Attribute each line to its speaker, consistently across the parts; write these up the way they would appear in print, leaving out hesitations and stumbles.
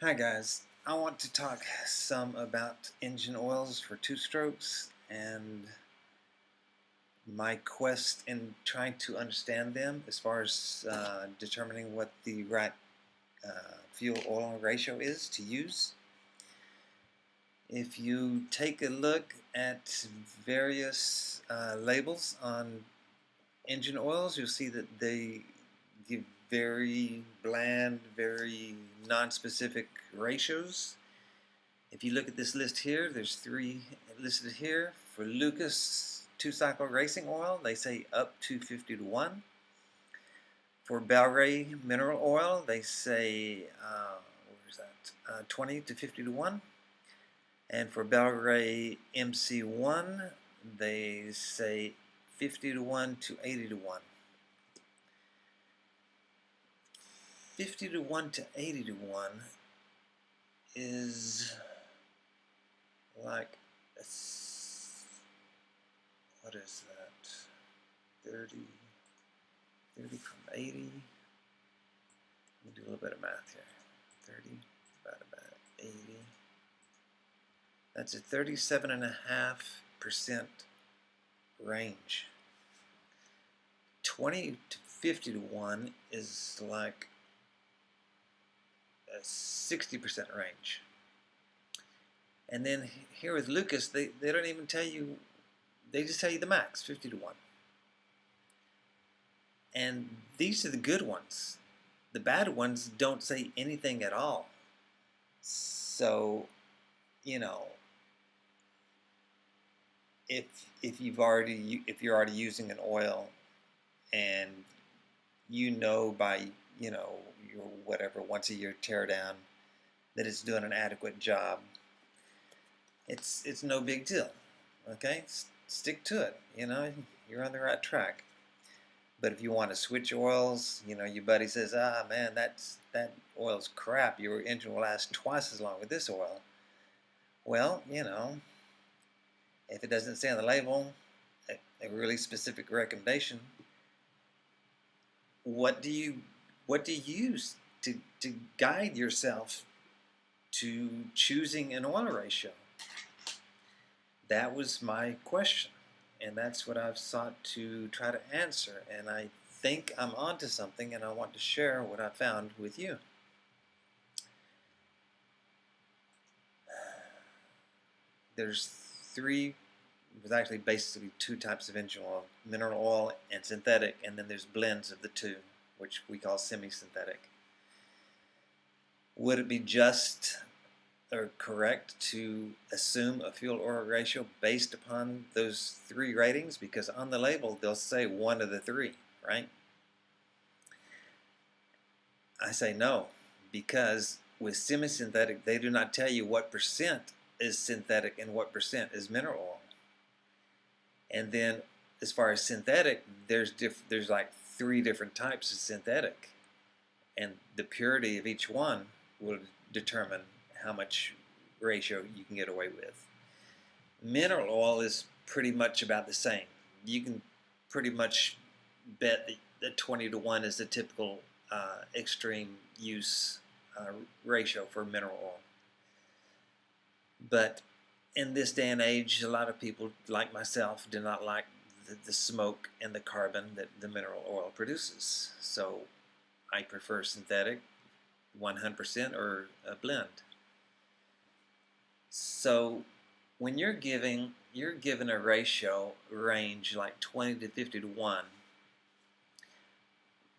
Speaker 1: Hi guys, I want to talk some about engine oils for two-strokes and my quest in trying to understand them as far as determining what the right fuel oil ratio is to use. If you take a look at various labels on engine oils, you'll see that they give very bland, very non-specific ratios. If you look at this list here, there's three listed here. For Lucas two-cycle racing oil, they say up to 50 to 1. For Bel-Ray mineral oil, they say, where's that? 20 to 50 to 1. And for Bel-Ray MC1, they say 50 to 1 to 80 to 1. 50 to 1 to 80 to 1 is like what is that? 30 from 80. Let me do a little bit of math here. 30 divided by 80. That's a 37.5% range. 20 to 50 to 1 is like a 60% range. And then here with Lucas, they don't even tell you, they just tell you the max, 50 to 1. And these are the good ones. The bad ones don't say anything at all. So, you know, if you're already using an oil and you know by your whatever once a year tear down that it's doing an adequate job, it's no big deal. Okay, stick to it. You're on the right track. But if you want to switch oils, your buddy says, ah man, that oil's crap, your engine will last twice as long with this oil. Well, if it doesn't say on the label a really specific recommendation, what do you use to guide yourself to choosing an oil ratio? That was my question, and that's what I've sought to try to answer, and I think I'm onto something, and I want to share what I found with you. There's actually basically two types of engine oil: mineral oil and synthetic, and then there's blends of the two, which we call semi-synthetic. Would it be just or correct to assume a fuel oil ratio based upon those three ratings? Because on the label they'll say one of the three, right? I say no, because with semi-synthetic they do not tell you what percent is synthetic and what percent is mineral oil. And then as far as synthetic, there's like three different types of synthetic, and the purity of each one will determine how much ratio you can get away with. Mineral oil is pretty much about the same. You can pretty much bet that 20 to 1 is the typical extreme use ratio for mineral oil. But in this day and age, a lot of people like myself do not like the smoke and the carbon that the mineral oil produces. So I prefer synthetic 100% or a blend. So when you're given a ratio range like 20 to 50 to 1,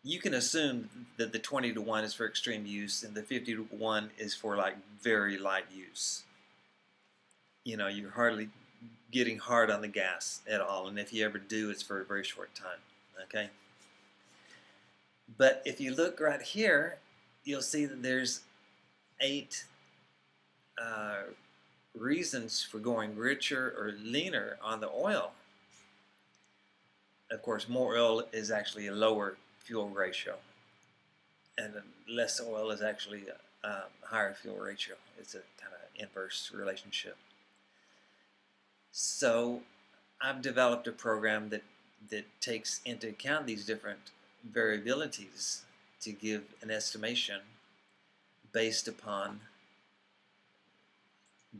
Speaker 1: you can assume that the 20 to 1 is for extreme use and the 50 to 1 is for like very light use. You're hardly getting hard on the gas at all, and if you ever do, it's for a very short time. Okay? But if you look right here, you'll see that there's 8 reasons for going richer or leaner on the oil. Of course, more oil is actually a lower fuel ratio, and less oil is actually a higher fuel ratio. It's a kind of inverse relationship. So I've developed a program that takes into account these different variabilities to give an estimation based upon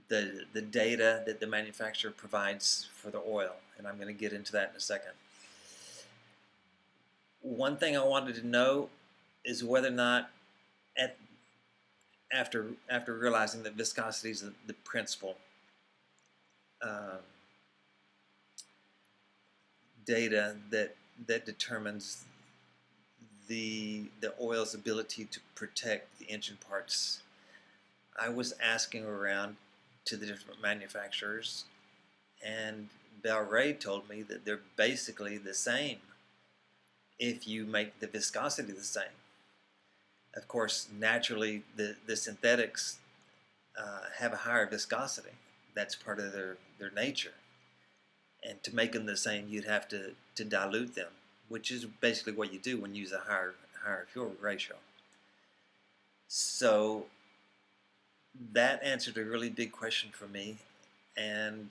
Speaker 1: the data that the manufacturer provides for the oil, and I'm going to get into that in a second. One thing I wanted to know is whether or not, after realizing that viscosity is the principal uh, data that determines the oil's ability to protect the engine parts, I was asking around to the different manufacturers, and Bel-Ray told me that they're basically the same if you make the viscosity the same. Of course, naturally, the synthetics have a higher viscosity. That's part of their nature. And to make them the same, you'd have to dilute them, which is basically what you do when you use a higher fuel ratio. So that answered a really big question for me, and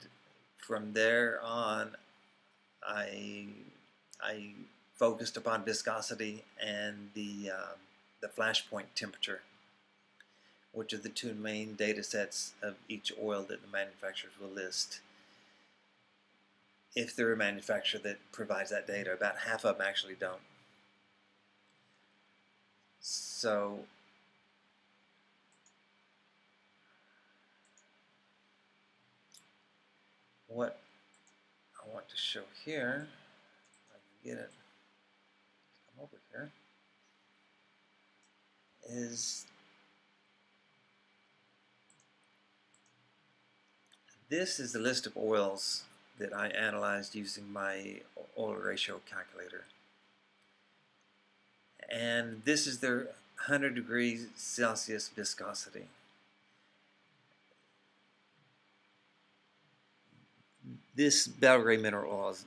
Speaker 1: from there on, I focused upon viscosity and the flashpoint temperature, which are the two main data sets of each oil that the manufacturers will list. If they're a manufacturer that provides that data, about half of them actually don't. So what I want to show here, if I can get it, come over here, is this is the list of oils that I analyzed using my oil ratio calculator. And this is their 100 degrees Celsius viscosity. This Bel-Ray mineral oil,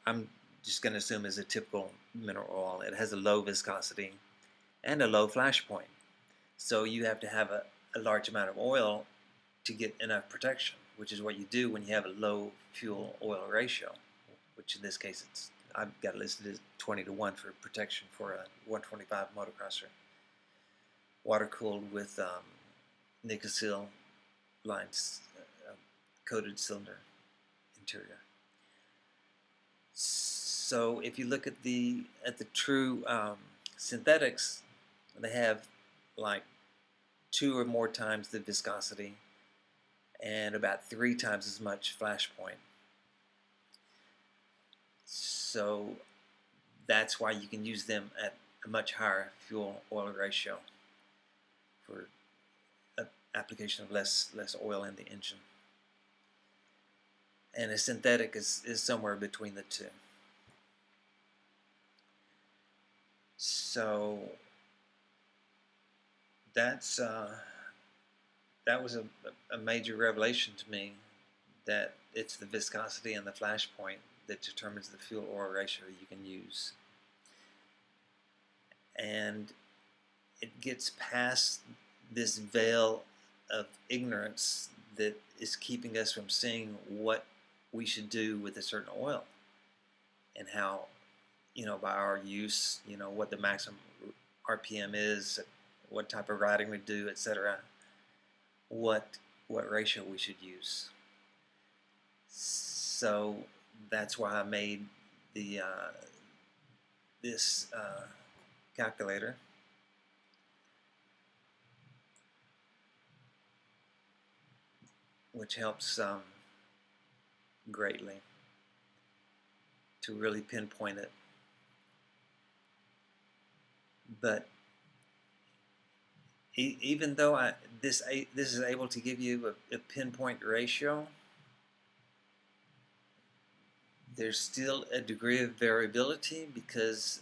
Speaker 1: I'm just going to assume, is a typical mineral oil. It has a low viscosity and a low flash point. So you have to have a large amount of oil to get enough protection, which is what you do when you have a low fuel oil ratio, which in this case I've got it listed as 20:1 for protection for a 125 motocrosser, water cooled with Nicosil lines, coated cylinder interior. So if you look at the true synthetics, they have like 2 or more times the viscosity and about 3 times as much flash point. So that's why you can use them at a much higher fuel oil ratio for application of less oil in the engine. And a synthetic is somewhere between the two. So that's that was a major revelation to me, that it's the viscosity and the flash point that determines the fuel oil ratio you can use. And it gets past this veil of ignorance that is keeping us from seeing what we should do with a certain oil, and how, by our use, what the maximum RPM is, what type of riding we do, etc., what ratio we should use. So that's why I made the this calculator, which helps greatly to really pinpoint it. But even though this is able to give you a pinpoint ratio, there's still a degree of variability, because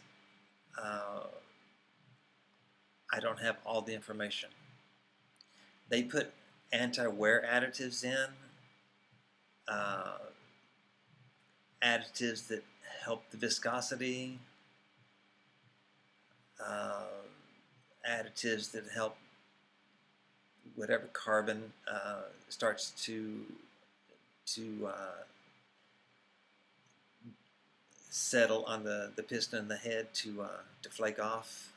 Speaker 1: I don't have all the information. They put anti-wear additives in, additives that help the viscosity, additives that help whatever carbon starts to settle on the piston and the head to flake off,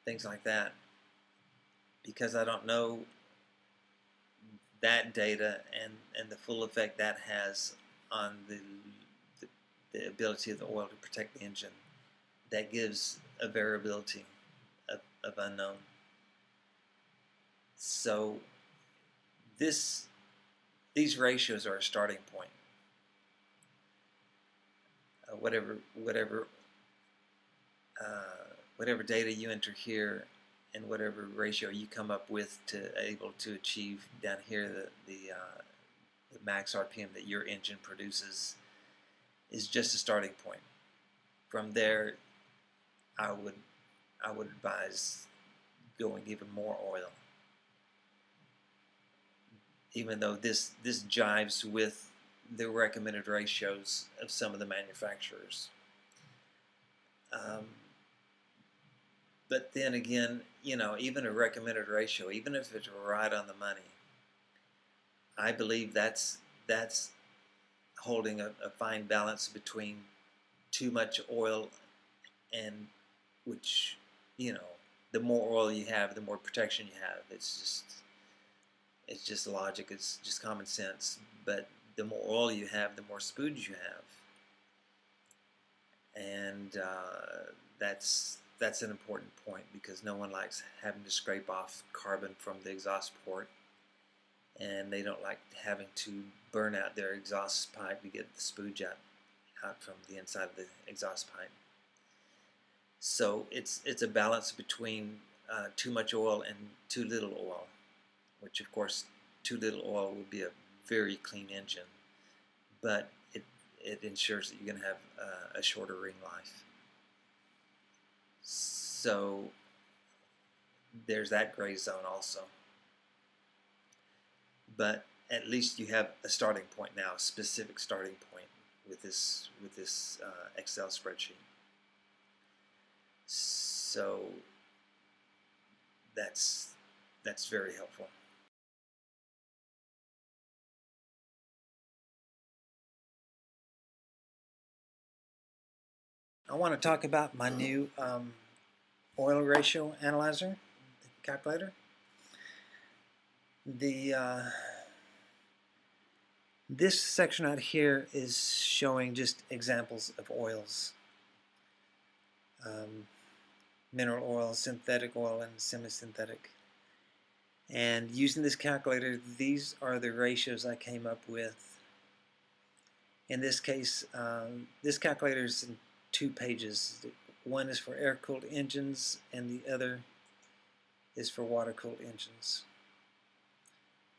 Speaker 1: things like that. because I don't know that data and the full effect that has on the ability of the oil to protect the engine. That gives a variability of unknown. So these ratios are a starting point. Whatever data you enter here and whatever ratio you come up with to able to achieve down here the max RPM that your engine produces is just a starting point. From there, I would advise going even more oil, even though this jives with the recommended ratios of some of the manufacturers. But then again, you know, even a recommended ratio, even if it's right on the money, I believe that's holding a fine balance between too much oil and, which, you know, the more oil you have, the more protection you have. It's just logic. It's just common sense. But the more oil you have, the more spooge you have, and that's an important point, because no one likes having to scrape off carbon from the exhaust port, and they don't like having to burn out their exhaust pipe to get the spooge out from the inside of the exhaust pipe. So it's a balance between too much oil and too little oil, which of course too little oil will be a very clean engine, but it ensures that you're going to have a shorter ring life. So there's that gray zone also. But at least you have a starting point now, a specific starting point with this Excel spreadsheet. So that's very helpful. I want to talk about my new oil ratio analyzer calculator. This section out here is showing just examples of oils. Mineral oil, synthetic oil, and semi-synthetic. And using this calculator, these are the ratios I came up with. In this case, this calculator is in 2 pages. One is for air-cooled engines, and the other is for water-cooled engines.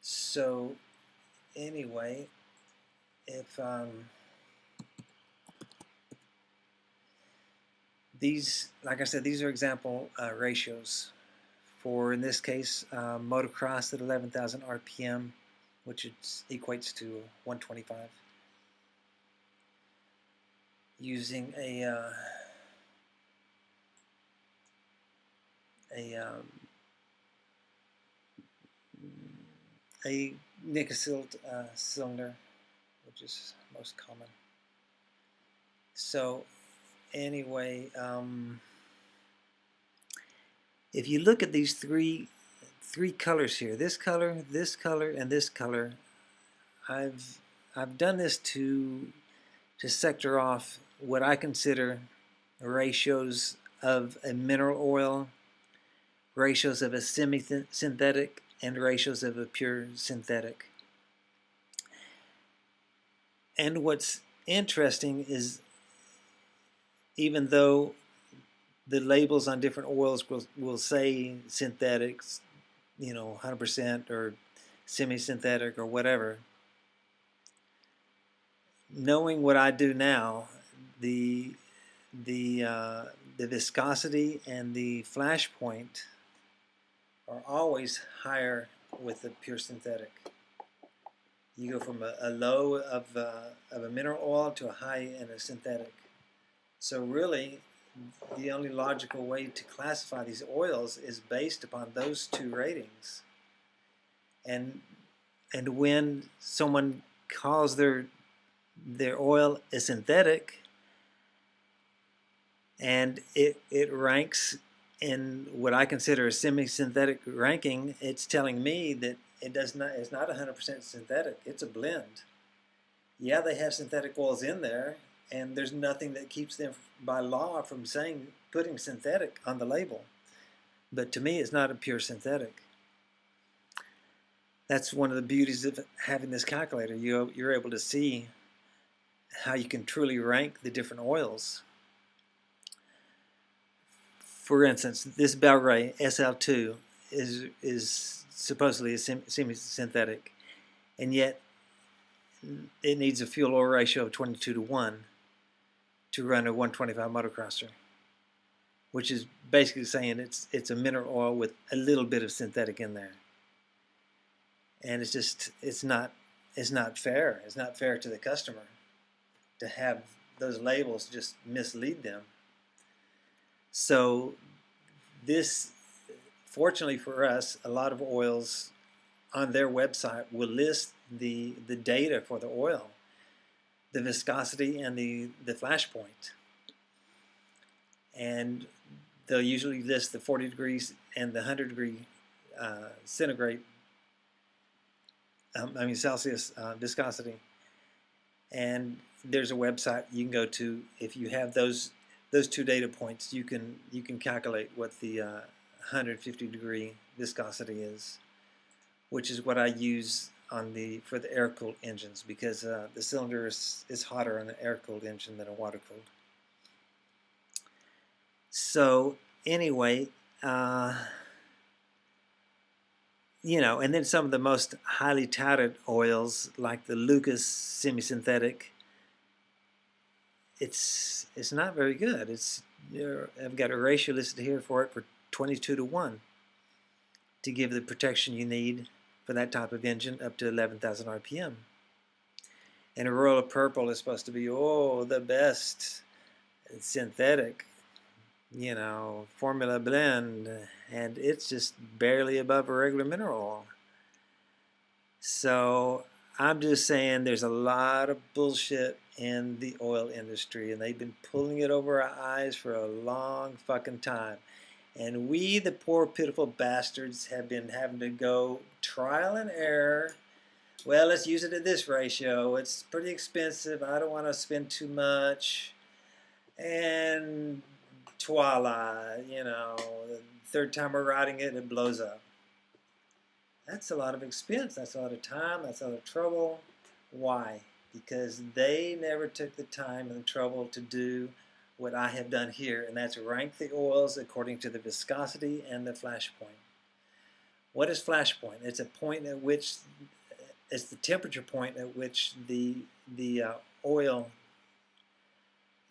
Speaker 1: So anyway, if these, like I said, these are example ratios for, in this case, motocross at 11,000 RPM, which equates to 125. Using a nickel-sealed cylinder, which is most common. So anyway, if you look at these three colors here, this color, and this color, I've done this to sector off what I consider ratios of a mineral oil, ratios of a semi-synthetic, and ratios of a pure synthetic. And what's interesting is, even though the labels on different oils will say synthetics, you know, 100% or semi-synthetic or whatever, knowing what I do now, the viscosity and the flashpoint are always higher with the pure synthetic. You go from a low of a mineral oil to a high in a synthetic. So really, the only logical way to classify these oils is based upon those 2 ratings. And when someone calls their oil is synthetic, and it ranks in what I consider a semi-synthetic ranking, it's telling me that it's not 100% synthetic. It's a blend. Yeah, they have synthetic oils in there, and there's nothing that keeps them by law from putting synthetic on the label. But to me, it's not a pure synthetic. That's one of the beauties of having this calculator. You're able to see how you can truly rank the different oils. For instance, this Belray SL2 is supposedly a semi-synthetic, and yet it needs a fuel oil ratio of 22:1 to run a 125 motocrosser, which is basically saying it's a mineral oil with a little bit of synthetic in there. And it's not fair. It's not fair to the customer to have those labels just mislead them. So this, fortunately for us, a lot of oils on their website will list the data for the oil, the viscosity and the flashpoint. And they'll usually list the 40 degrees and the 100 degree centigrade, Celsius viscosity. And there's a website you can go to. If you have those two data points, you can calculate what the 150 degree viscosity is, which is what I use for the air-cooled engines, because the cylinder is hotter on an air-cooled engine than a water-cooled. So anyway, and then some of the most highly touted oils, like the Lucas semi-synthetic, it's not very good. I've got a ratio listed here for it for 22:1 to give the protection you need for that type of engine up to 11,000 RPM. And a Royal Purple is supposed to be, the best synthetic, formula blend, and it's just barely above a regular mineral oil. So I'm just saying there's a lot of bullshit in the oil industry, and they've been pulling it over our eyes for a long fucking time. And we, the poor pitiful bastards, have been having to go trial and error. Well, let's use it at this ratio. It's pretty expensive. I don't want to spend too much. And voila, the third time we're riding it, it blows up. That's a lot of expense. That's a lot of time. That's a lot of trouble. Why? Because they never took the time and the trouble to do what I have done here, and that's rank the oils according to the viscosity and the flash point. What is flash point? It's a point at which, it's the temperature point at which the oil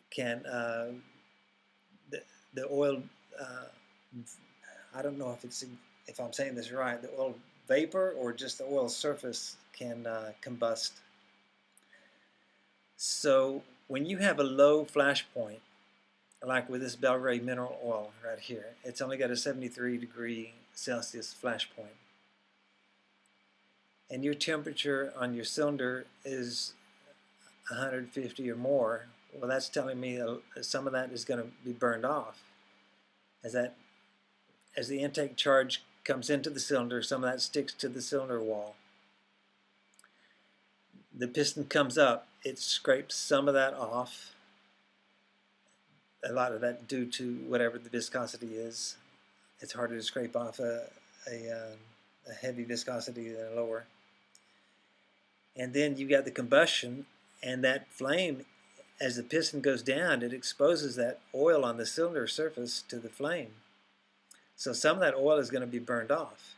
Speaker 1: can, the oil, I don't know if I'm saying this right, the oil vapor or just the oil surface can combust. So when you have a low flash point, like with this Belray mineral oil right here, it's only got a 73 degree Celsius flash point. And your temperature on your cylinder is 150 or more. Well, that's telling me some of that is going to be burned off. As the intake charge comes into the cylinder, some of that sticks to the cylinder wall. The piston comes up, it scrapes some of that off. A lot of that due to whatever the viscosity is. It's harder to scrape off a heavy viscosity than a lower. And then you got the combustion, and that flame, as the piston goes down, it exposes that oil on the cylinder surface to the flame. So some of that oil is going to be burned off.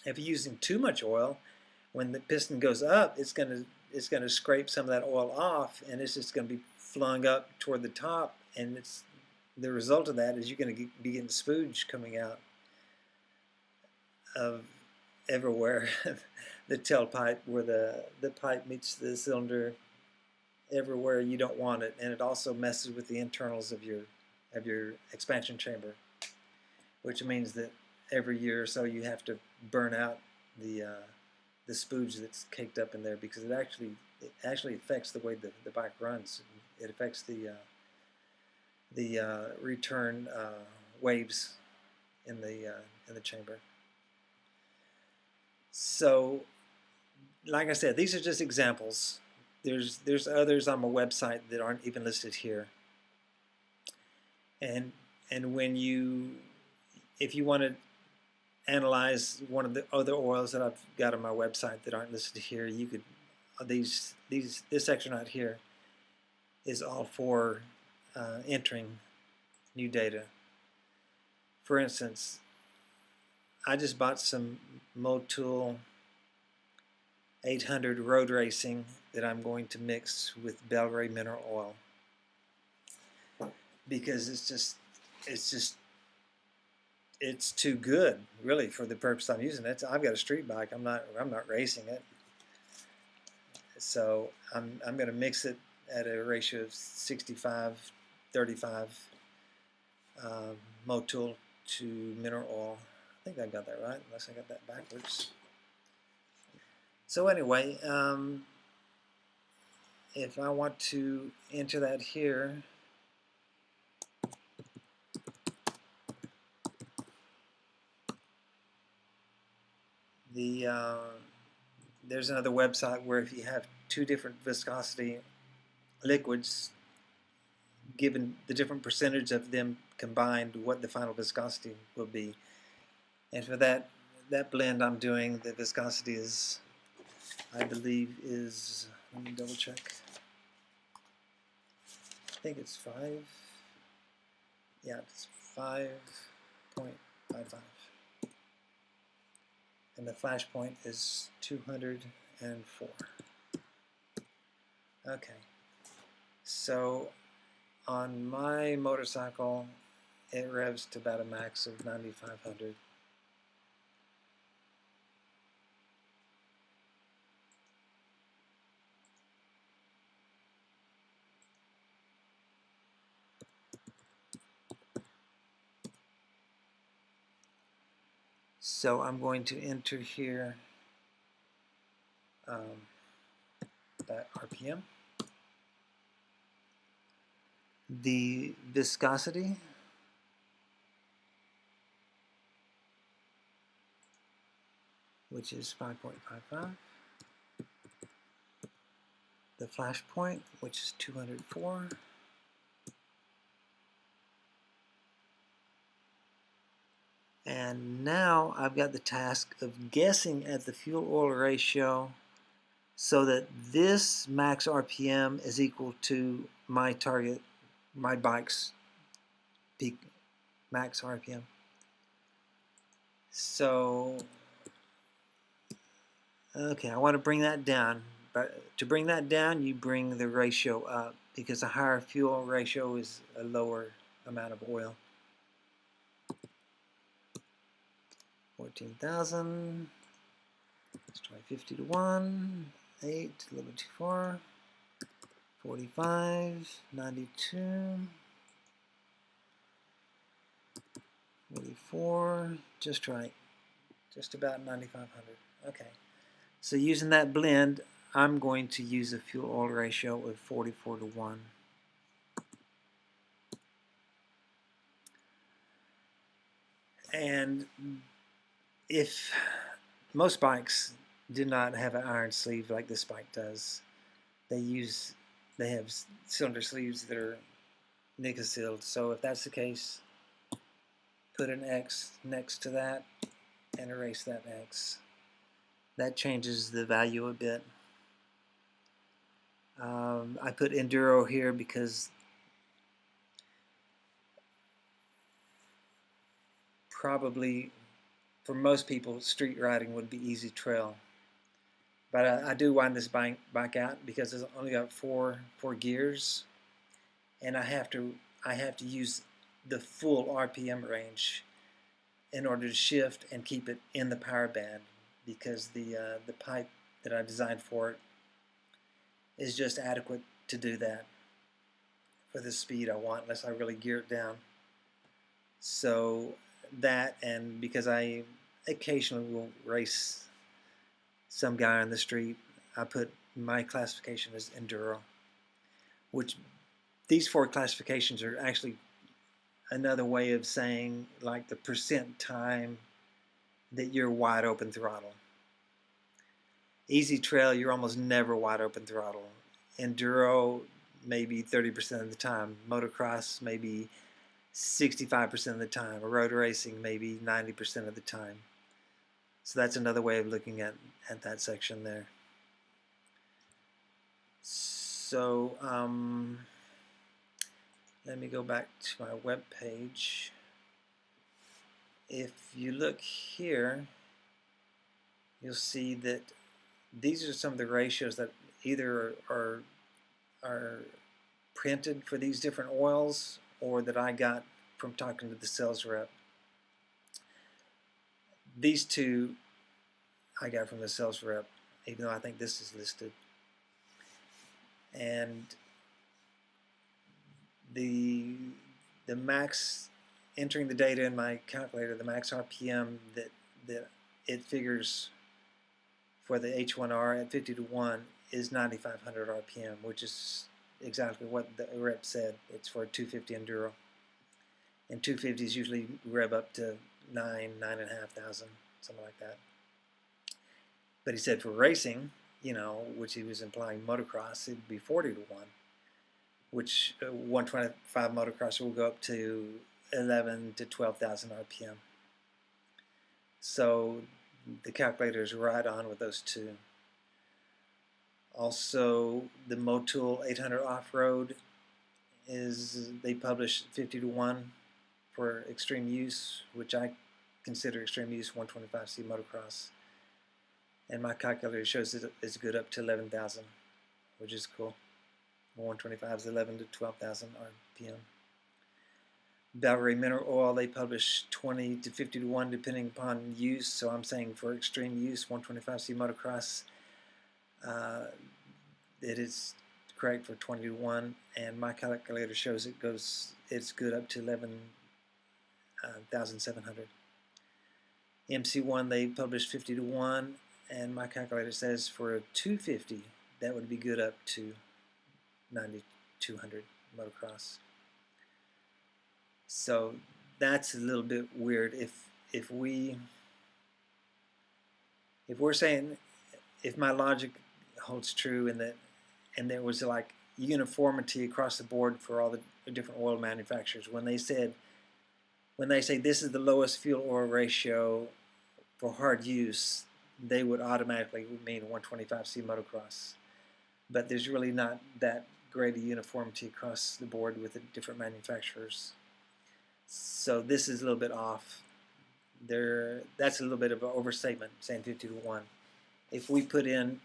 Speaker 1: If you're using too much oil, when the piston goes up, it's going to scrape some of that oil off, and it's just going to be flung up toward the top, and the result of that is you're going to be getting spooge coming out of everywhere. The tailpipe, where the pipe meets the cylinder, everywhere you don't want it, and it also messes with the internals of your expansion chamber, which means that every year or so you have to burn out the spooge that's caked up in there, because it actually affects the way the bike runs. It affects the return waves in the chamber. So, like I said, these are just examples. There's others on my website that aren't even listed here. And if you want to analyze one of the other oils that I've got on my website that aren't listed here, you could this section right here is all for entering new data. For instance, I just bought some Motul 800 road racing that I'm going to mix with Belray mineral oil because it's too good really for the purpose I'm using it. I've got a street bike. I'm not racing it, so I'm going to mix it at a ratio of 65-35 Motul to mineral oil. I think I got that right, unless I got that backwards. So anyway, if I want to enter that here, there's another website where if you have two different viscosity liquids, given the different percentage of them combined, what the final viscosity will be. And for that blend I'm doing, the viscosity is, I believe is, let me double check. I think it's 5. Yeah, it's 5.55. And the flashpoint is 204. Okay. So on my motorcycle, it revs to about a max of 9,500. So I'm going to enter here that RPM, the viscosity, which is 5.55, the flash point, which is 204, and now I've got the task of guessing at the fuel oil ratio so that this max RPM is equal to my target, my bike's peak max RPM. So, okay, I want to bring that down. But to bring that down, you bring the ratio up because a higher fuel ratio is a lower amount of oil. 14,000. Let's try 50 to 1. 8, a little bit too far. 45, 92. 44, just right. Just about 9,500. Okay. So using that blend, I'm going to use a fuel oil ratio of 44 to 1. And if most bikes do not have an iron sleeve like this bike does, they have cylinder sleeves that are nickel sealed. So if that's the case, put an X next to that and erase that X. That changes the value a bit. I put Enduro here because probably for most people street riding would be easy trail. But I do wind this bike out because it's only got four gears, and I have to use the full RPM range in order to shift and keep it in the power band because the pipe that I designed for it is just adequate to do that for the speed I want unless I really gear it down. So that, and because I occasionally will race some guy on the street, I put my classification as Enduro, which these 4 classifications are actually another way of saying like the percent time that you're wide open throttle. Easy trail, you're almost never wide open throttle. Enduro, maybe 30% of the time. Motocross, maybe 65% of the time. Road racing, maybe 90% of the time. So that's another way of looking at that section there. So let me go back to my web page. If you look here, you'll see that these are some of the ratios that either are printed for these different oils or that I got from talking to the sales rep. These two I got from the sales rep, even though I think this is listed. And the max, entering the data in my calculator, the max RPM that it figures for the H1R at 50 to 1 is 9,500 RPM, which is exactly what the rep said. It's for a 250 Enduro. And 250s usually rev up to 9,500, something like that. But he said for racing, you know, which he was implying motocross, it'd be 40 to 1, which 125 motocross will go up to 11 to 12,000 RPM. So the calculator is right on with those two. Also, the Motul 800 off-road they publish 50 to 1 for extreme use, which I consider extreme use 125C motocross. And my calculator shows it's good up to 11,000, which is cool. 125 is 11 to 12,000 RPM. Valkyrie mineral oil, they publish 20 to 50 to 1 depending upon use. So I'm saying for extreme use, 125C motocross, it is correct for 20 to 1. And my calculator shows it's good up to 11,700. MC1, they publish 50 to 1. And my calculator says for a 250, that would be good up to 9,200 motocross. So that's a little bit weird. If we're saying, if my logic holds true and there was like uniformity across the board for all the different oil manufacturers, when they say this is the lowest fuel oil ratio for hard use, they would automatically mean 125C motocross. But there's really not that great a uniformity across the board with the different manufacturers. So this is a little bit off. That's a little bit of an overstatement, saying 50 to 1. If we put in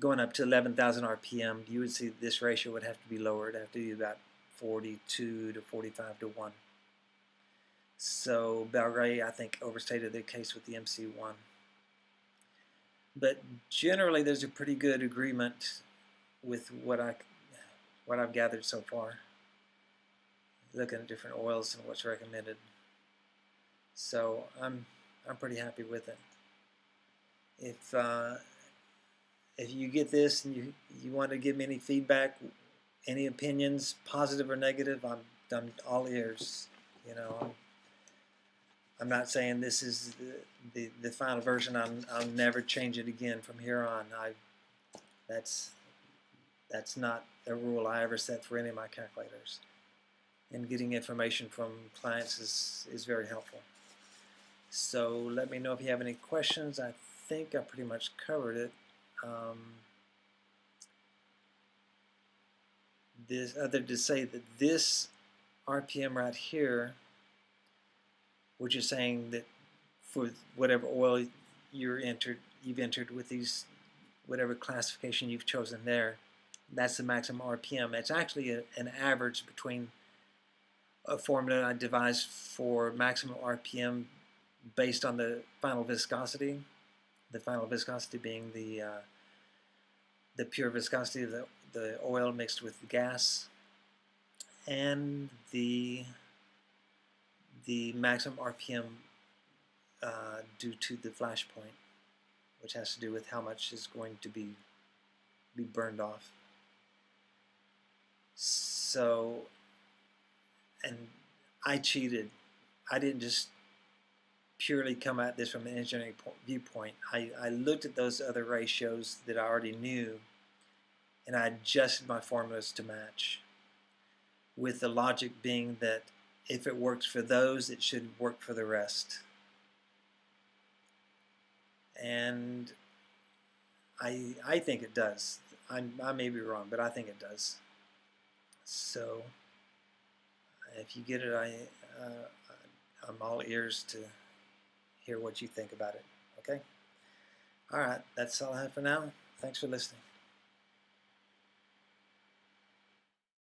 Speaker 1: going up to 11,000 RPM, you would see this ratio would have to be lower. It'd have to be about 42 to 45 to 1. So Valkyrie, I think, overstated the case with the MC1. But generally, there's a pretty good agreement with what I've gathered so far, looking at different oils and what's recommended. So I'm pretty happy with it. If you get this and you want to give me any feedback, any opinions, positive or negative, I'm all ears. You know, I'm not saying this is the final version. I'll never change it again from here on. That's not a rule I ever set for any of my calculators. And getting information from clients is very helpful. So let me know if you have any questions. I think I pretty much covered it. This other to say that this RPM right here, which is saying that for whatever oil you've entered with these, whatever classification you've chosen there, that's the maximum RPM. It's actually an average between a formula I devised for maximum RPM based on the final viscosity. The final viscosity being the pure viscosity of the oil mixed with the gas, and the maximum RPM due to the flashpoint, which has to do with how much is going to be burned off. So
Speaker 2: and I cheated. I didn't just purely come at this from an engineering viewpoint. I looked at those other ratios that I already knew, and I adjusted my formulas to match, with the logic being that if it works for those, it should work for the rest. And I think it does. I may be wrong, but I think it does. So if you get it, I'm all ears to hear what you think about it. Okay? All right, that's all I have for now. Thanks for listening.